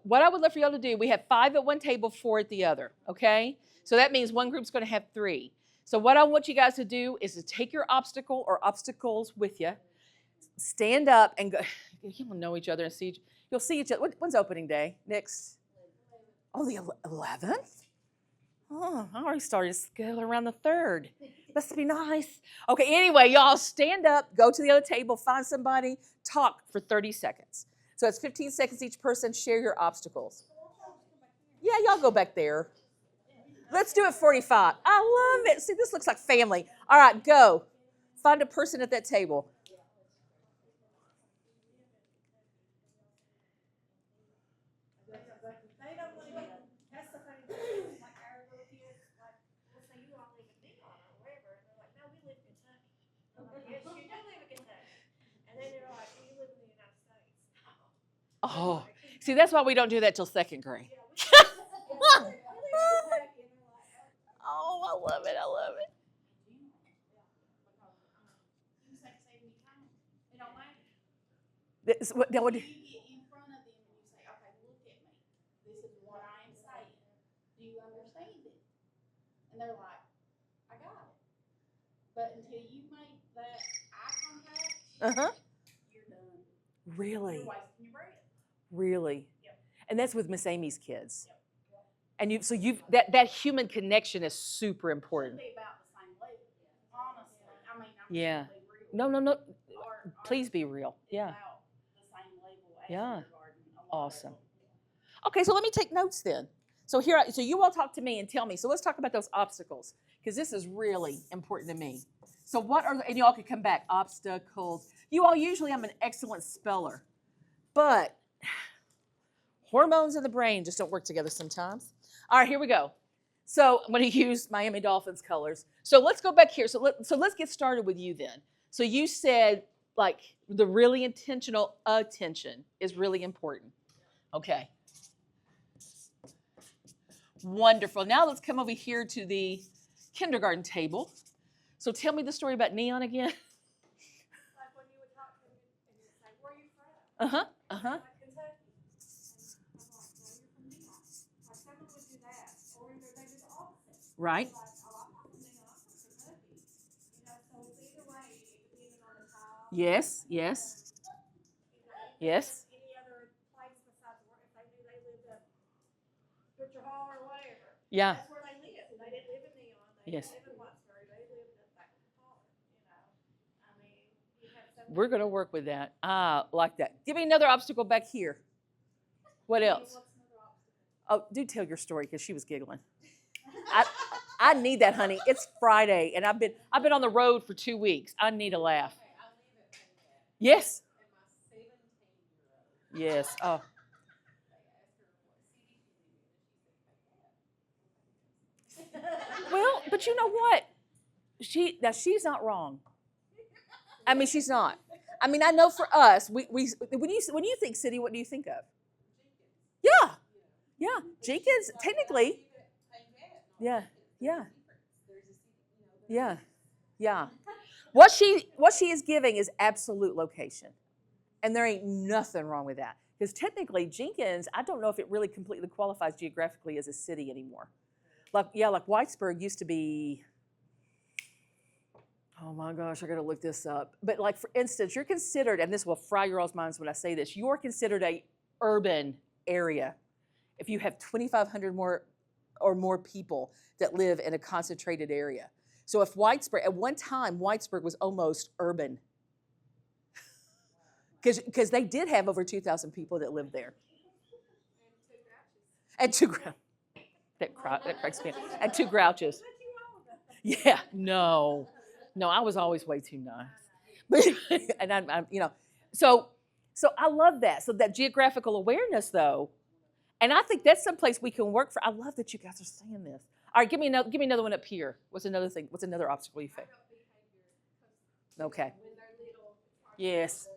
what I would love for y'all to do, we have 5 at one table, 4 at the other, okay? So that means one group's going to have 3. So what I want you guys to do is to take your obstacle or obstacles with you, stand up and go. You will know each other and see. You'll see each other. When's opening day? Next. Oh, the 11th? Oh, I already started to scale around the 3rd. Must be nice. Okay, anyway, y'all stand up, go to the other table, find somebody, talk for 30 seconds. So it's 15 seconds each person, share your obstacles. Yeah, y'all go back there. Let's do it 45. I love it. See, this looks like family. All right, go. Find a person at that table. Oh, see, that's why we don't do that till 2nd grade. Oh, I love it. I love it. This, what, now what, You get in front of them and you say, okay, look at me. This is what I am saying. Do you understand it? And they're like, I got it. But until you make that eye contact, you're done. Really? You're wasting your breath. Really? Yep. And that's with Miss Amy's kids. Yep. And you that human connection is super important. Should be about the same level. Honestly, I mean, I'm Yeah. just being real. No. Our Please be real. Yeah. about the same level as Yeah. kindergarten, a lot of Awesome. them. Okay, so let me take notes then. So so you all talk to me and tell me. So let's talk about those obstacles because this is really important to me. So what are and y'all can come back obstacles. You all usually I'm an excellent speller, but hormones in the brain just don't work together sometimes. All right, here we go. So I'm going to use Miami Dolphins colors. So let's go back here. So let's get started with you then. So you said like the really intentional attention is really important. Okay. Wonderful. Now let's come over here to the kindergarten table. So tell me the story about Neon again. Like when you would talk to them and you'd say, where are you from? Uh-huh. Uh-huh. Like Kentucky. And I'm like, no, you're from Neon. Like someone would do that. Or either they do the opposite. Right. Like, oh, I'm not from Neon, I'm from Kentucky. You know, so it's either way, depending on the child. Yes. Yes. You know, Yes. any other place besides where if they knew they lived up Butcher Hall or whatever. Yeah. That's where they lived. They didn't live in Neon. They Yes. didn't live in Whitesbury. They lived up back in the Pollard. You know, I mean, you have some. We're going to work with that. Ah, like that. Give me another obstacle back here. What else? What's another obstacle? Oh, do tell your story because she was giggling. I need that, honey. It's Friday, and I've been on the road for 2 weeks. I need a laugh. Okay, I'll leave it right there. Yes. And my 17-year-old, Yes. Oh. they asked her what CD she needed, and she said, take that. Well, but you know what? She's not wrong. I mean, she's not. I mean, I know for us, we when you think city, what do you think of? Yeah. Yeah. Jenkins, technically. Yeah. Yeah. Yeah. Yeah. What she is giving is absolute location. And there ain't nothing wrong with that. Because technically Jenkins, I don't know if it really completely qualifies geographically as a city anymore. Like Whitesburg used to be, oh my gosh, I gotta look this up. But like for instance, you're considered, and this will fry your all's minds when I say this, you're considered a urban area if you have 2,500 more people that live in a concentrated area. So if Whitesburg, at one time, Whitesburg was almost urban. Because they did have over 2,000 people that lived there. And two grouches. That cracks me up. And 2 grouches. Yeah, no, I was always way too nice. But and I'm so I love that. So that geographical awareness, though, and I think that's someplace we can work for. I love that you guys are saying this. All right, give me another one up here. What's another thing? What's another obstacle you face? Okay. Yes.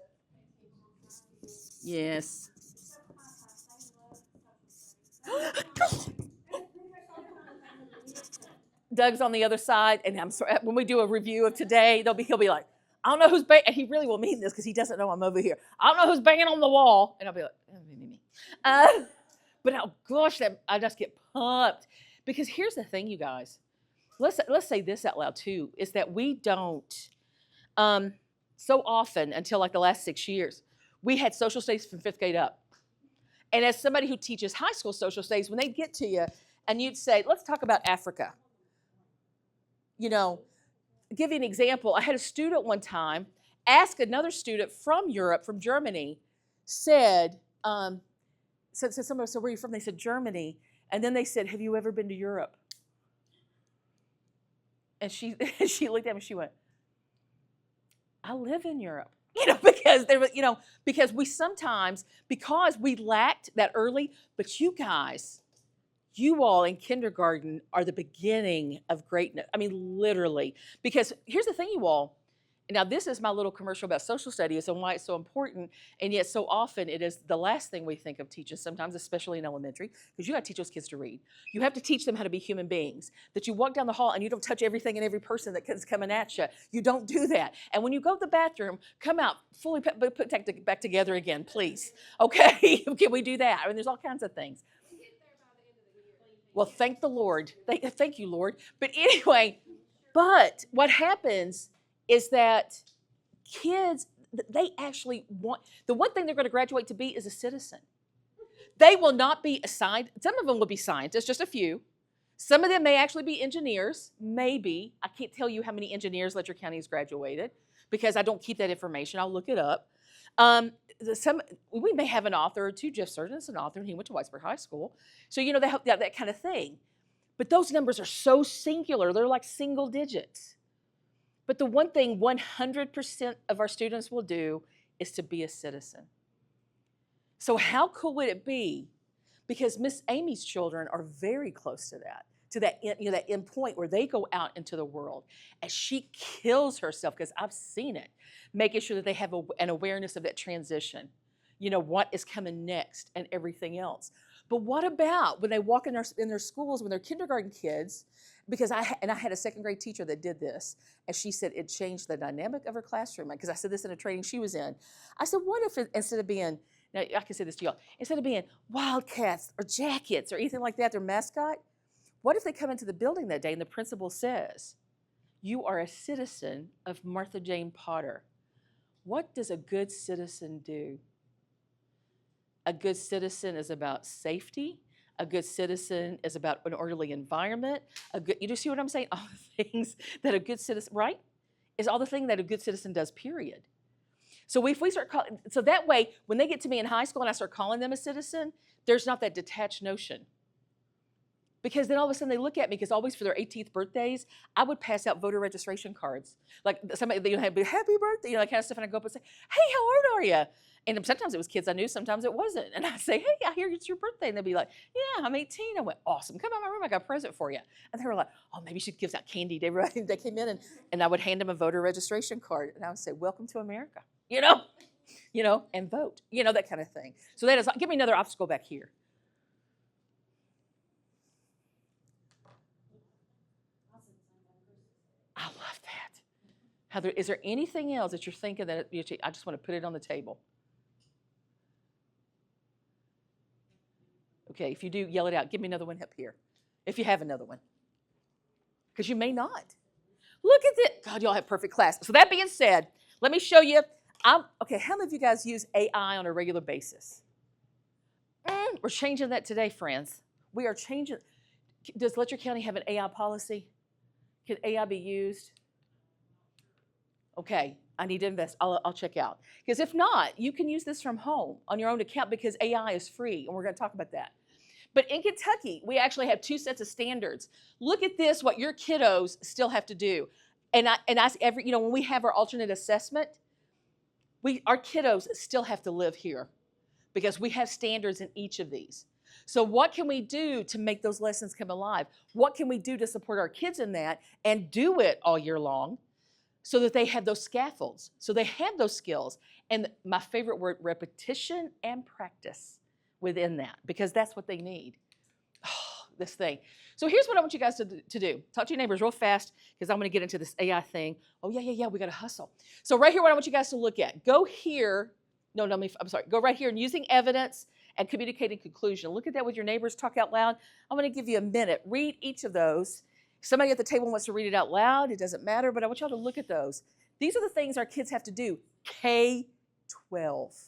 Yes. Doug's on the other side, and I'm sorry, when we do a review of today, he'll be like, I don't know who's banging, and he really will mean this because he doesn't know I'm over here. I don't know who's banging on the wall, and I'll be like, me. But oh gosh, I just get pumped. Because here's the thing, you guys. Let's say this out loud too, is that we don't, so often until like the last 6 years, we had social studies from 5th grade up. And as somebody who teaches high school social studies, when they get to you and you'd say, let's talk about Africa. You know, give you an example. I had a student one time ask another student from Europe, from Germany, said somebody said, where are you from? They said, Germany. And then they said, have you ever been to Europe? And she looked at me and she went, I live in Europe. Because there was, because we sometimes, because we lacked that early, but you guys, you all in kindergarten are the beginning of greatness. I mean, literally. Because here's the thing, you all. Now, this is my little commercial about social studies and why it's so important, and yet so often it is the last thing we think of teachers sometimes, especially in elementary, because you got to teach those kids to read. You have to teach them how to be human beings, that you walk down the hall and you don't touch everything and every person that's coming at you. You don't do that. And when you go to the bathroom, come out fully put back together again, please. Okay? Can we do that? I mean, there's all kinds of things. Well, thank the Lord. Thank you, Lord. But anyway, but what happens is that kids, they actually want, the one thing they're going to graduate to be is a citizen. They will not be assigned, some of them will be scientists, just a few. Some of them may actually be engineers, maybe. I can't tell you how many engineers Letcher County has graduated because I don't keep that information. I'll look it up. We may have an author or two. Jeff Surgeon is an author, and he went to Whitesburg High School. So, that kind of thing. But those numbers are so singular. They're like single digits. But the one thing 100% of our students will do is to be a citizen. So how cool would it be? Because Miss Amy's children are very close to that end point where they go out into the world. And she kills herself, because I've seen it, making sure that they have an awareness of that transition. What is coming next and everything else. But what about when they walk in their schools, when they're kindergarten kids, because I had a 2nd grade teacher that did this, and she said it changed the dynamic of her classroom. Because I said this in a training she was in. I said, what if instead of being, now I can say this to y'all, instead of being Wildcats or Jackets or anything like that, their mascot, what if they come into the building that day and the principal says, you are a citizen of Martha Jane Potter. What does a good citizen do? A good citizen is about safety. A good citizen is about an orderly environment. You just see what I'm saying? All the things that a good citizen, right? Is all the things that a good citizen does, period. So if we start calling, so that way, when they get to me in high school and I start calling them a citizen, there's not that detached notion. Because then all of a sudden they look at me, because always for their 18th birthdays, I would pass out voter registration cards. Like somebody, have happy birthday, that kind of stuff, and I go up and say, hey, how old are you? And sometimes it was kids I knew, sometimes it wasn't. And I'd say, hey, I hear it's your birthday. And they'd be like, yeah, I'm 18. I went, awesome. Come in my room, I got a present for you. And they were like, oh, maybe she gives out candy to everybody. They came in, and I would hand them a voter registration card. And I would say, welcome to America, and vote, that kind of thing. So that is, give me another obstacle back here. I love that. Heather, is there anything else that you're thinking that I just want to put it on the table? Okay, if you do, yell it out. Give me another one up here, if you have another one. Because you may not. Look at it. God, y'all have perfect class. So that being said, let me show you. Okay, how many of you guys use AI on a regular basis? We're changing that today, friends. We are changing. Does Letcher County have an AI policy? Can AI be used? Okay, I need to invest. I'll check out. Because if not, you can use this from home on your own account, because AI is free, and we're going to talk about that. But in Kentucky, we actually have 2 sets of standards. Look at this, what your kiddos still have to do. And when we have our alternate assessment, our kiddos still have to live here, because we have standards in each of these. So what can we do to make those lessons come alive? What can we do to support our kids in that and do it all year long so that they have those scaffolds, so they have those skills? And my favorite word, repetition and practice within that, because that's what they need. Oh, this thing. So here's what I want you guys to do. Talk to your neighbors real fast, because I'm going to get into this AI thing. Oh, yeah, we got to hustle. So right here, what I want you guys to look at. Go here. No, I'm sorry. Go right here, and using evidence and communicating conclusion. Look at that with your neighbors, talk out loud. I'm going to give you a minute. Read each of those. Somebody at the table wants to read it out loud. It doesn't matter, but I want y'all to look at those. These are the things our kids have to do. K-12.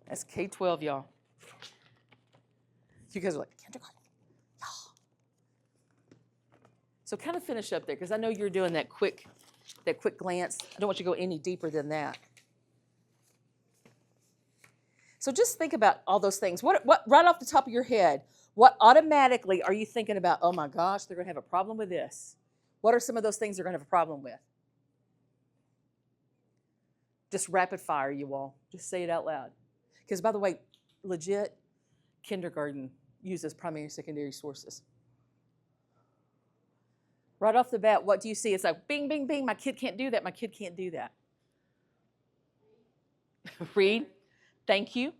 That's K-12, y'all. You guys are like, kindergarten. So kind of finish up there, because I know you're doing that quick glance. I don't want you to go any deeper than that. So just think about all those things. What right off the top of your head, what automatically are you thinking about, oh my gosh, they're going to have a problem with this? What are some of those things they're going to have a problem with? Just rapid fire, you all. Just say it out loud. Because by the way, legit, kindergarten uses primary and secondary sources. Right off the bat, what do you see? It's like, bing, bing, bing, my kid can't do that, my kid can't do that. Read, thank you.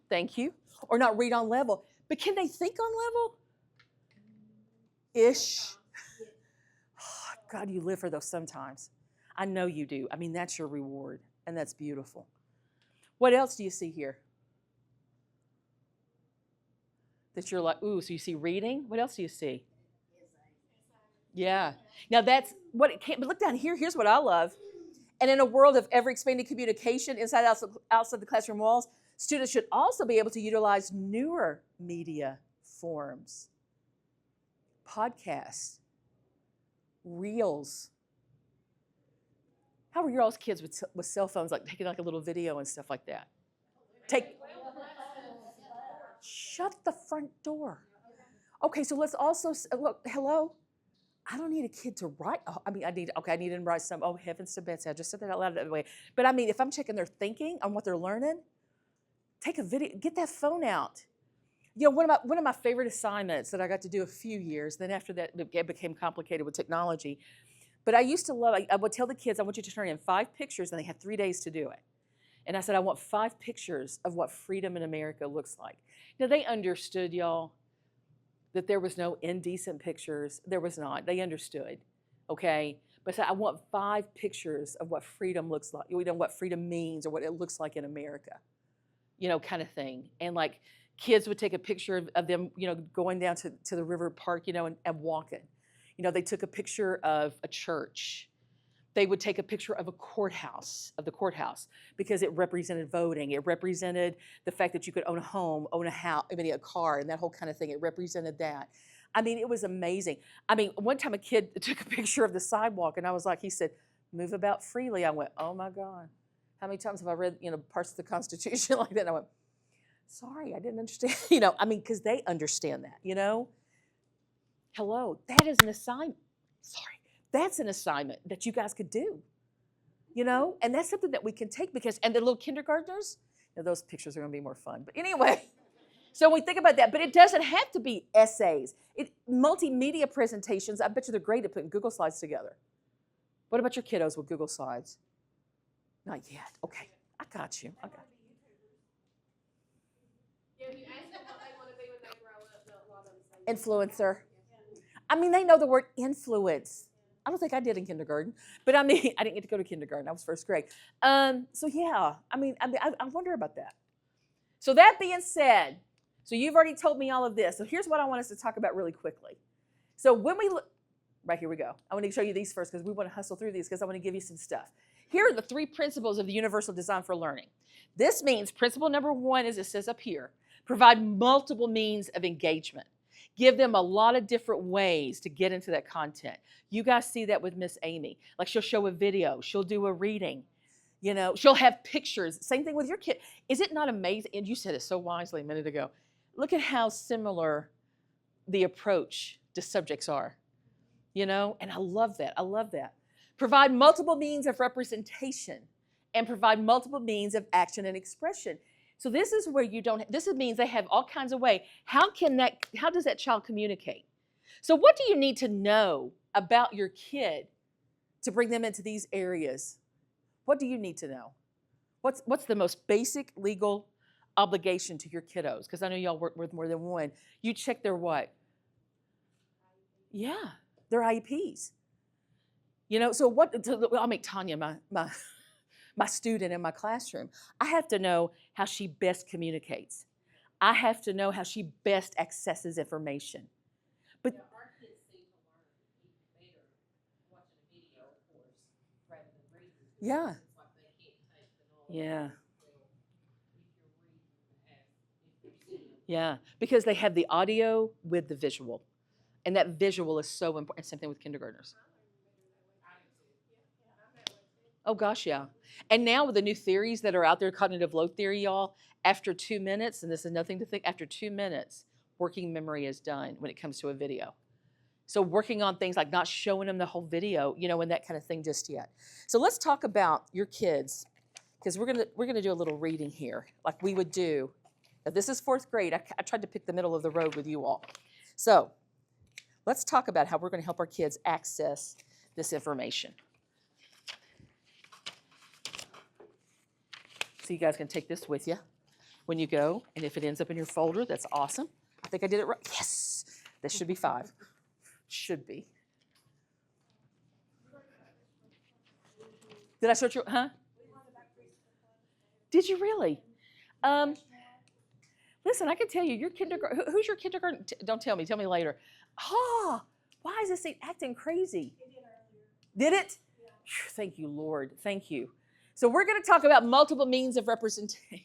Or not read on level. But can they think on level? Ish. Oh, God, you live for those sometimes. I know you do. I mean, that's your reward, and that's beautiful. What else do you see here? That you're like, ooh, so you see reading? What else do you see? Yeah. Now that's what it can't, but look down here. Here's what I love. And in a world of ever-expanding communication inside outside the classroom walls, students should also be able to utilize newer media forms. Podcasts, reels. How were your all's kids with cell phones, like taking like a little video and stuff like that? Shut the front door. Okay, so let's also, look, hello? I don't need a kid to write. Oh, I need them to write some, oh, heavens to Betsy, I just said that out loud that way. But I mean, if I'm checking their thinking on what they're learning, take a video, get that phone out. You know, one of my favorite assignments that I got to do a few years, then after that it became complicated with technology. But I used to love, I would tell the kids, I want you to turn in 5 pictures, and they had 3 days to do it. And I said, I want 5 pictures of what freedom in America looks like. Now, they understood, y'all, that there was no indecent pictures. There was not. They understood, okay? But I said, I want 5 pictures of what freedom looks like, you know, what freedom means or what it looks like in America, you know, kind of thing. And like kids would take a picture of them, you know, going down to the river park, you know, and walking. You know, they took a picture of a church. They would take a picture of the courthouse, because it represented voting. It represented the fact that you could own a home, own a house, a car, and that whole kind of thing. It represented that. I mean, it was amazing. I mean, one time a kid took a picture of the sidewalk, and I was like, he said, move about freely. I went, oh my God. How many times have I read, you know, parts of the Constitution like that? And I went, sorry, I didn't understand. You know, I mean, because they understand that, you know. Hello, that is an assignment. Sorry. That's an assignment that you guys could do, you know? And that's something that we can take and the little kindergartners, now those pictures are gonna be more fun. But anyway, so when we think about that, but it doesn't have to be essays. Multimedia presentations, I bet you they're great at putting Google Slides together. What about your kiddos with Google Slides? Not yet, okay, I got you. Yeah, if you ask them what they want to be when they grow up, a lot of them say Influencer. I mean, they know the word influence. I don't think I did in kindergarten, but I mean, I didn't get to go to kindergarten. I was first grade. So yeah, I wonder about that. So that being said, so you've already told me all of this. So here's what I want us to talk about really quickly. So when we look, right, here we go. I want to show you these first because we want to hustle through these because I want to give you some stuff. Here are the 3 principles of the universal design for learning. This means principle number 1, as it says up here, provide multiple means of engagement. Give them a lot of different ways to get into that content. You guys see that with Miss Amy. Like she'll show a video, she'll do a reading, you know, she'll have pictures. Same thing with your kid. Is it not amazing? And you said it so wisely a minute ago. Look at how similar the approach to subjects are, you know, and I love that. I love that. Provide multiple means of representation and provide multiple means of action and expression. So this is where this means they have all kinds of ways. How does that child communicate? So what do you need to know about your kid to bring them into these areas? What do you need to know? What's the most basic legal obligation to your kiddos, because I know y'all work with more than one. You check their what? Yeah, their IEPs. You know, so I'll make Tanya my student in my classroom. I have to know how she best communicates. I have to know how she best accesses information. But Yeah, our kids seem to learn even better watching a video, of course, rather than reading. Yeah. It's like they can't take the knowledge. Yeah. Well, if you're reading as if you're seeing. Yeah, because they have the audio with the visual. And that visual is so important. Same thing with kindergartners. Oh gosh, yeah. And now with the new theories that are out there, cognitive load theory, y'all, after 2 minutes, and this is nothing to think, after 2 minutes, working memory is done when it comes to a video. So working on things like not showing them the whole video, you know, and that kind of thing just yet. So let's talk about your kids, because we're gonna do a little reading here, like we would do. Now, this is 4th grade. I tried to pick the middle of the road with you all. So let's talk about how we're going to help our kids access this information. So you guys can take this with you when you go, and if it ends up in your folder, that's awesome. I think I did it right. Yes, this should be 5. Should be. Did I search your, huh? Did you really? Listen, I can tell you, your kindergarten, who's your kindergarten? Don't tell me later. Ah, why is this thing acting crazy? Did it? Yeah. Thank you, Lord. Thank you. So we're going to talk about multiple means of representation.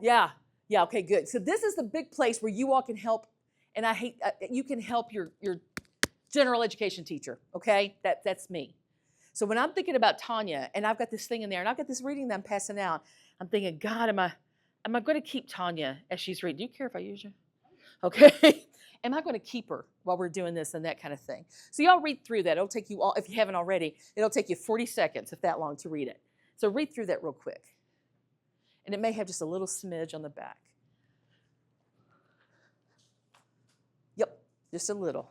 Yeah. Yeah. Okay. Good. So this is the big place where you all can help, and you can help your general education teacher. Okay. That's me. So when I'm thinking about Tanya, and I've got this thing in there, and I've got this reading that I'm passing out, I'm thinking, God, am I going to keep Tanya as she's reading? Do you care if I use you? Okay. Am I going to keep her while we're doing this and that kind of thing? So y'all read through that. It'll take you all, if you haven't already, it'll take you 40 seconds, if that long, to read it. So read through that real quick. And it may have just a little smidge on the back. Yep, just a little.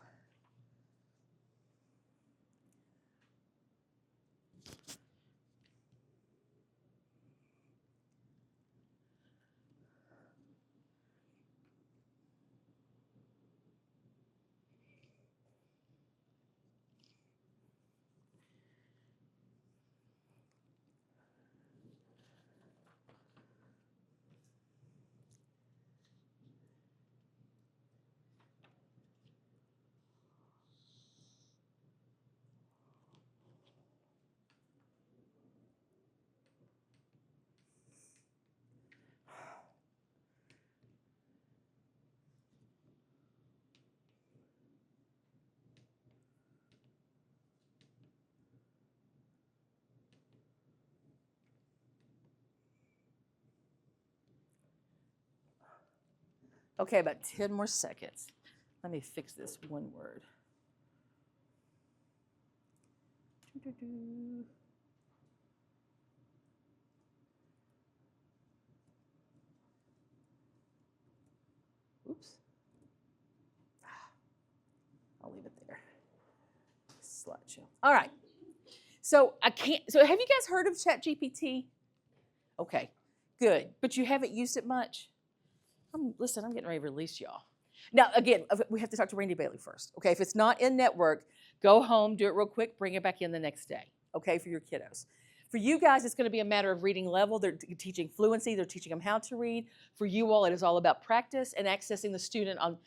Okay, about 10 more seconds. Let me fix this one word. Oops. I'll leave it there. Slideshow. All right. So have you guys heard of ChatGPT? Okay, good. But you haven't used it much? Listen, I'm getting ready to release y'all. Now, again, we have to talk to Randy Bailey first. Okay, if it's not in network, go home, do it real quick, bring it back in the next day. Okay, for your kiddos. For you guys, it's going to be a matter of reading level. They're teaching fluency. They're teaching them how to read. For you all, it is all about practice and accessing the student on,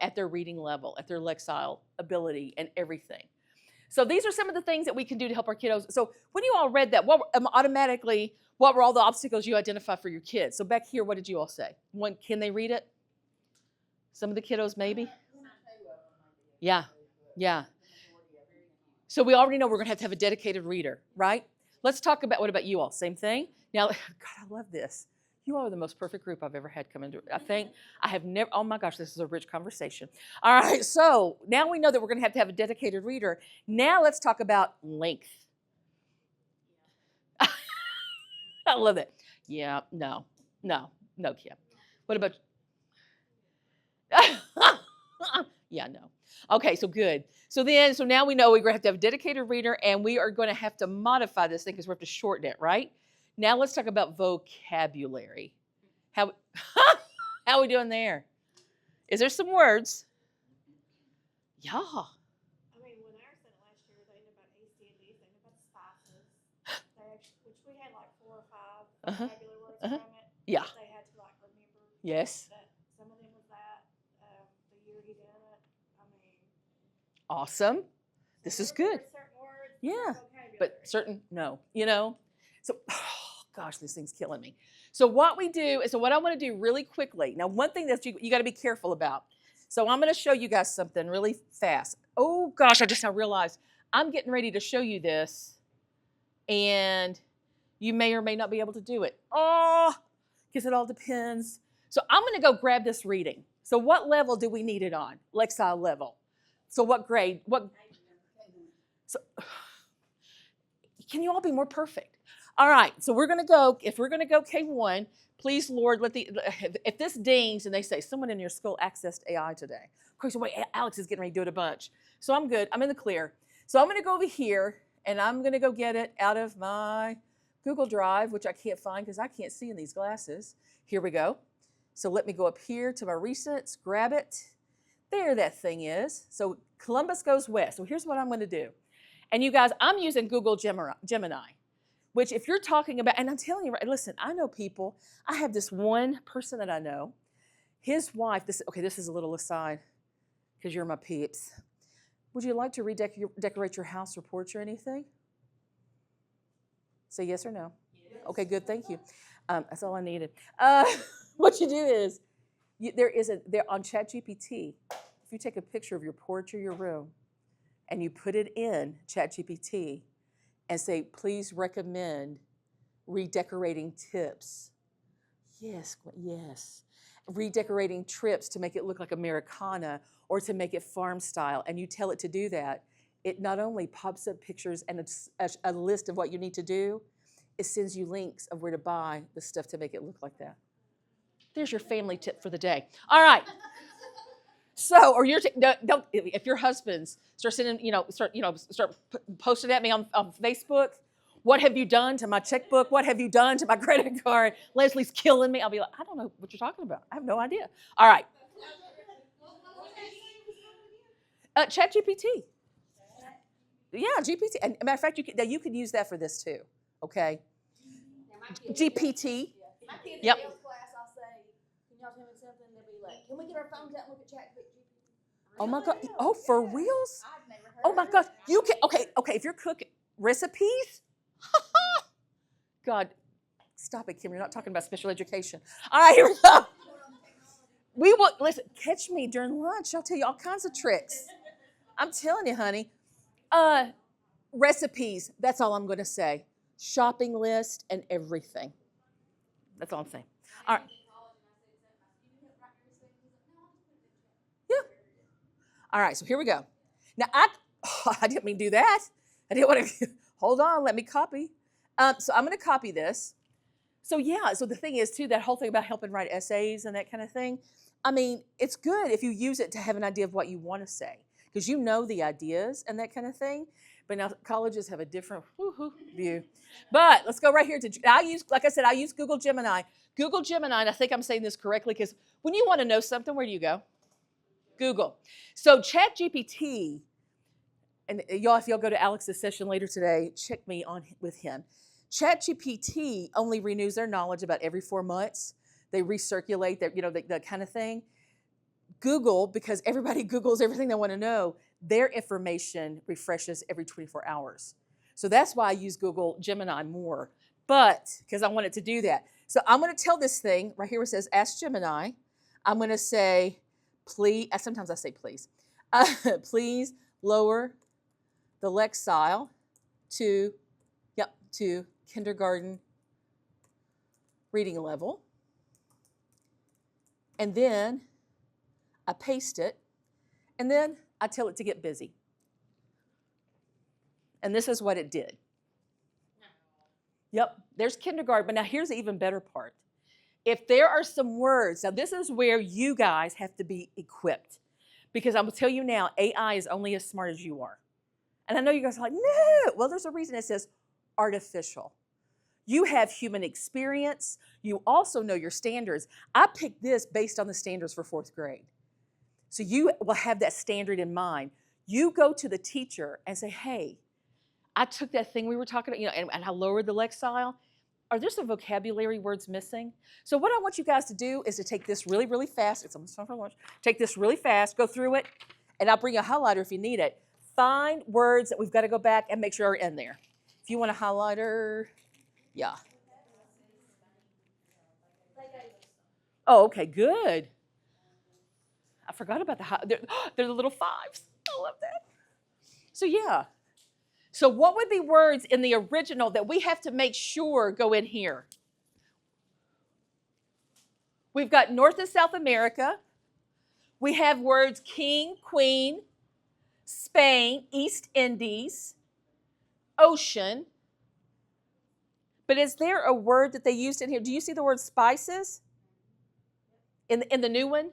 at their reading level, at their lexile ability and everything. So these are some of the things that we can do to help our kiddos. So when you all read that, what were all the obstacles you identified for your kids? So back here, what did you all say? One, can they read it? Some of the kiddos, maybe? Yeah. So we already know we're going to have a dedicated reader, right? Let's talk about, what about you all? Same thing? Now, God, I love this. You all are the most perfect group I've ever had come into it. I have never, oh my gosh, this is a rich conversation. All right, so now we know that we're going to have a dedicated reader. Now let's talk about length. I love it. Yeah, no, Kim. What about, yeah, no. Okay, so good. So now we know we're going to have a dedicated reader, and we are going to have to modify this thing because we have to shorten it, right? Now let's talk about vocabulary. How how are we doing there? Is there some words? Yeah. I mean, when ours said it last year, they knew about ACDs, they knew about spices. They actually, which we had like 4 or 5 Uh-huh. vocabulary words Uh-huh. from it. Yeah. They had to like remember Yes. that some of them was that, the year he did it. I mean, Awesome. This is good. certain words, Yeah. vocabulary. But certain no, so gosh, this thing's killing me. So what we do is, so what I want to do really quickly, now one thing that you got to be careful about. So I'm going to show you guys something really fast. Oh gosh, I just now realized I'm getting ready to show you this, and you may or may not be able to do it. Oh, because it all depends. So I'm going to go grab this reading. So what level do we need it on? Lexile level. So what grade? What? So can you all be more perfect? All right, so we're going to go, if we're going to go K1, please, Lord, if this dings and they say, someone in your school accessed AI today. Of course, wait, Alex is getting ready to do it a bunch. So I'm good, I'm in the clear. So I'm going to go over here, and I'm going to go get it out of my Google Drive, which I can't find because I can't see in these glasses. Here we go. So let me go up here to my recents, grab it. There that thing is. So Columbus goes west. So here's what I'm going to do. And you guys, I'm using Google Gemini, which if you're talking about, and I'm telling you, listen, I know people. I have this one person that I know. His wife, this is a little aside because you're my peeps. Would you like to redecorate your house or porch or anything? Say yes or no. Yes. Okay, good, thank you. That's all I needed. What you do is, there on ChatGPT, if you take a picture of your porch or your room, and you put it in ChatGPT and say, please recommend redecorating tips. Yes. Redecorating trips to make it look like Americana or to make it farm style. And you tell it to do that. It not only pops up pictures and a list of what you need to do, it sends you links of where to buy the stuff to make it look like that. There's your family tip for the day. All right. So, or don't, if your husbands start sending, start posting at me on Facebook, what have you done to my checkbook? What have you done to my credit card? Leslie's killing me. I'll be like, I don't know what you're talking about. I have no idea. All right. ChatGPT. Yeah, GPT. And matter of fact, you can use that for this too. Okay. GPT. Yep. Y'all tell me something, they'll be like, can we get our phones out and look at ChatGPT? Oh my God. Oh, for reals? I've never heard Oh my of God. it. You can, okay, if you're cooking recipes, God, stop it, Kim. You're not talking about special education. All right, here we go. We will, listen, catch me during lunch. I'll tell you all kinds of tricks. I'm telling you, honey. Recipes, that's all I'm going to say. Shopping list and everything. That's all I'm saying. All right. Yeah. All right, so here we go. Now, I didn't mean to do that. I didn't want to, hold on, let me copy. So I'm going to copy this. So the thing is, too, that whole thing about helping write essays and that kind of thing, I mean, it's good if you use it to have an idea of what you want to say, because you know the ideas and that kind of thing. But now colleges have a different view. But let's go right here to, I use Google Gemini. Google Gemini, and I think I'm saying this correctly, because when you want to know something, where do you go? Google. So ChatGPT, and y'all, if y'all go to Alex's session later today, check me on with him. ChatGPT only renews their knowledge about every 4 months. They recirculate their, the kind of thing. Google, because everybody Googles everything they want to know, their information refreshes every 24 hours. So that's why I use Google Gemini more, but because I want it to do that. So I'm going to tell this thing right here where it says, ask Gemini. I'm going to say, please, sometimes I say please, please lower the Lexile to kindergarten reading level. And then I paste it, and then I tell it to get busy. And this is what it did. Yep, there's kindergarten, but now here's the even better part. If there are some words, now this is where you guys have to be equipped, because I'm going to tell you now, AI is only as smart as you are. And I know you guys are like, no. Well, there's a reason it says artificial. You have human experience. You also know your standards. I picked this based on the standards for 4th grade. So you will have that standard in mind. You go to the teacher and say, hey, I took that thing we were talking about, and I lowered the lexile. Are there some vocabulary words missing? So what I want you guys to do is to take this really, really fast. It's almost time for lunch. Take this really fast, go through it, and I'll bring you a highlighter if you need it. Find words that we've got to go back and make sure are in there. If you want a highlighter, yeah. Oh, okay, good. I forgot about they're the little 5s. I love that. So yeah. So what would be words in the original that we have to make sure go in here? We've got North and South America. We have words king, queen, Spain, East Indies, ocean. But is there a word that they used in here? Do you see the word spices in the new one?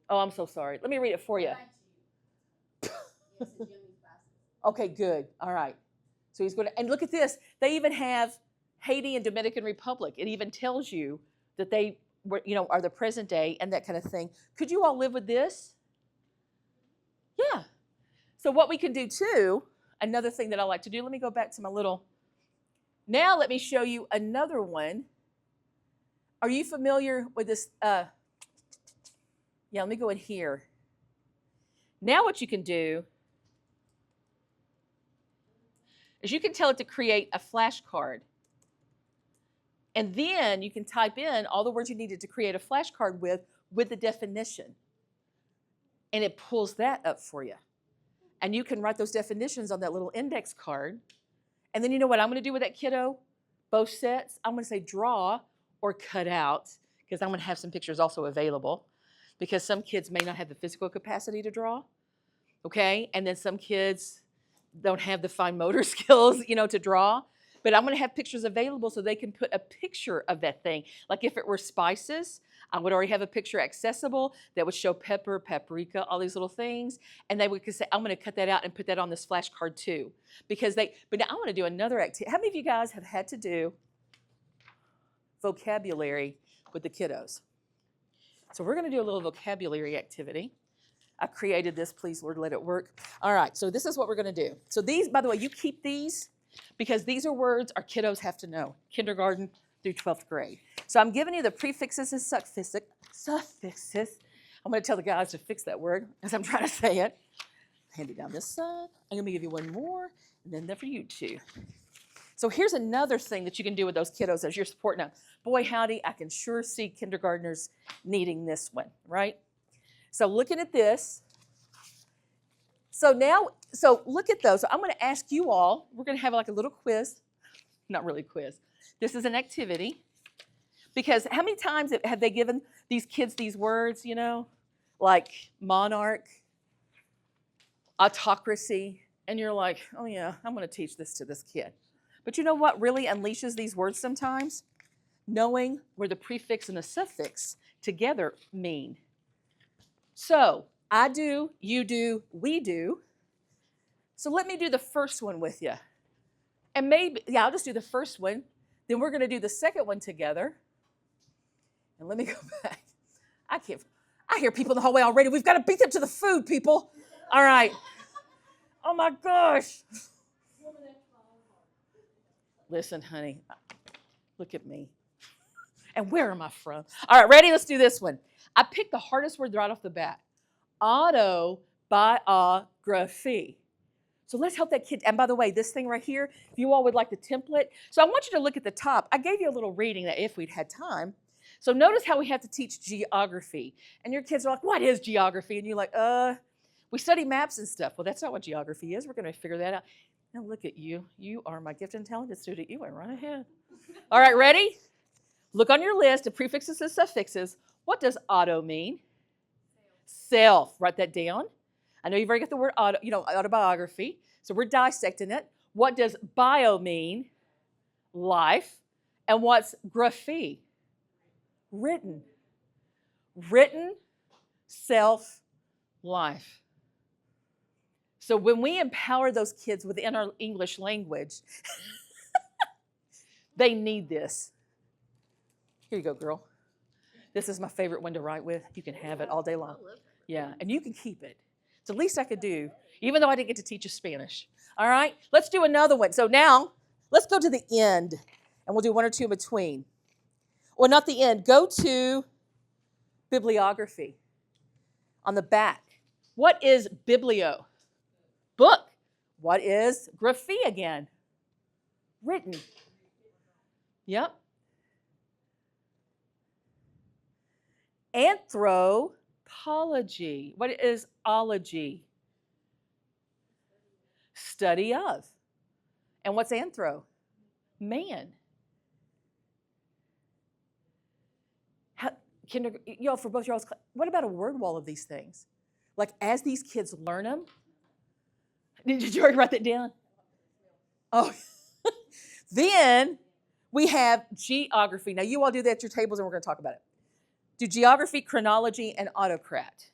Oh, I'm so sorry. Let me read it for you. Okay, good. All right. So he's going to, and look at this. They even have Haiti and Dominican Republic. It even tells you that they were, are the present day and that kind of thing. Could you all live with this? Yeah. So what we can do too, another thing that I like to do, let me go back to my little, now let me show you another one. Are you familiar with this? Yeah, let me go in here. Now what you can do is you can tell it to create a flashcard. And then you can type in all the words you needed to create a flashcard with the definition. And it pulls that up for you. And you can write those definitions on that little index card. And then you know what I'm going to do with that kiddo? Both sets, I'm going to say draw or cut out, because I'm going to have some pictures also available, because some kids may not have the physical capacity to draw, okay? And then some kids don't have the fine motor skills, to draw. But I'm going to have pictures available so they can put a picture of that thing. Like if it were spices, I would already have a picture accessible that would show pepper, paprika, all these little things. And they would say, I'm going to cut that out and put that on this flashcard too. But now I want to do another activity. How many of you guys have had to do vocabulary with the kiddos? So we're going to do a little vocabulary activity. I created this, please, Lord, let it work. All right, so this is what we're going to do. So these, by the way, you keep these because these are words our kiddos have to know, kindergarten through 12th grade. So I'm giving you the prefixes and suffixes. I'm going to tell the guys to fix that word as I'm trying to say it. Hand it down this side. I'm going to give you one more, and then they're for you too. So here's another thing that you can do with those kiddos as you're supporting them. Boy, howdy, I can sure see kindergartners needing this one, right? So looking at this, so look at those. So I'm going to ask you all, we're going to have like a little quiz. Not really a quiz. This is an activity. Because how many times have they given these kids these words, like monarch, autocracy, and you're like, oh yeah, I'm going to teach this to this kid. But you know what really unleashes these words sometimes? Knowing where the prefix and the suffix together mean. So, I do, you do, we do. So let me do the first one with you. And I'll just do the first one. Then we're going to do the second one together. And let me go back. I hear people in the hallway already. We've got to beat them to the food, people. All right. Oh my gosh. Listen, honey, look at me. And where am I from? All right, ready? Let's do this one. I picked the hardest word right off the bat. Autobiography. So let's help that kid. And by the way, this thing right here, if you all would like the template. So I want you to look at the top. I gave you a little reading that if we'd had time. So notice how we have to teach geography. And your kids are like, what is geography? And you're like, we study maps and stuff. Well, that's not what geography is. We're going to figure that out. Now look at you. You are my gifted and talented student. You went right ahead. All right, ready? Look on your list of prefixes and suffixes. What does auto mean? Self. Write that down. I know you've already got the word auto, autobiography. So we're dissecting it. What does bio mean? Life. And what's graphy? Written. Written, self, life. So when we empower those kids within our English language, They need this. Here you go, girl. This is my favorite one to write with. You can have it all day long. Yeah, and you can keep it. It's the least I could do, even though I didn't get to teach you Spanish. All right, let's do another one. So now, let's go to the end, and we'll do one or two in between. Well, not the end. Go to bibliography on the back. What is biblio? Book. What is graphy again? Written. Yep. Anthropology. What is ology? Study of. And what's anthro? Man. For both y'all, what about a word wall of these things? Like as these kids learn them, did you already write that down? Oh, then we have geography. Now you all do that at your tables and we're going to talk about it. Do geography, chronology, and autocrat.